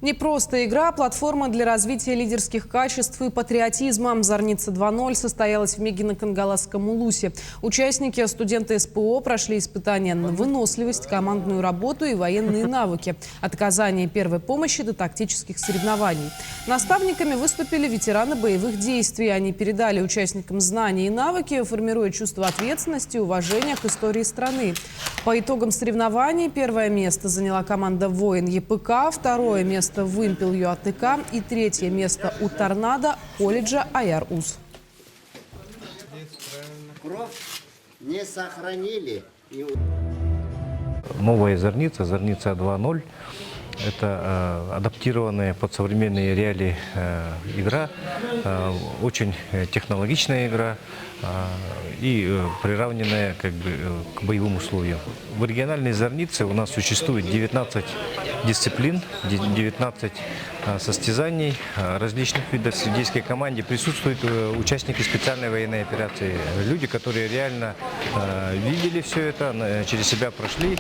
Не просто игра, а платформа для развития лидерских качеств и патриотизма. «Зорница 2.0» состоялась в Мегино-Кангаласском Улусе. Участники, студенты СПО, прошли испытания на выносливость, командную работу и военные навыки. От оказания первой помощи до тактических соревнований. Наставниками выступили ветераны боевых действий. Они передали участникам знания и навыки, формируя чувство ответственности и уважения к истории страны. По итогам соревнований первое место заняла команда «Воин ЕПК», второе место «Вымпел ЮАТК» и третье место у «Торнадо» колледжа Аяр-УЗ. Кровь не сохранили. Новая «Зорница», «Зорница 2.0». Это адаптированная под современные реалии игра, очень технологичная игра и приравненная к боевым условиям. В оригинальной «Зорнице» у нас существует 19 дисциплин, 19 состязаний различных видов. В судейской команде присутствуют участники специальной военной операции, люди, которые реально видели все это, через себя прошли.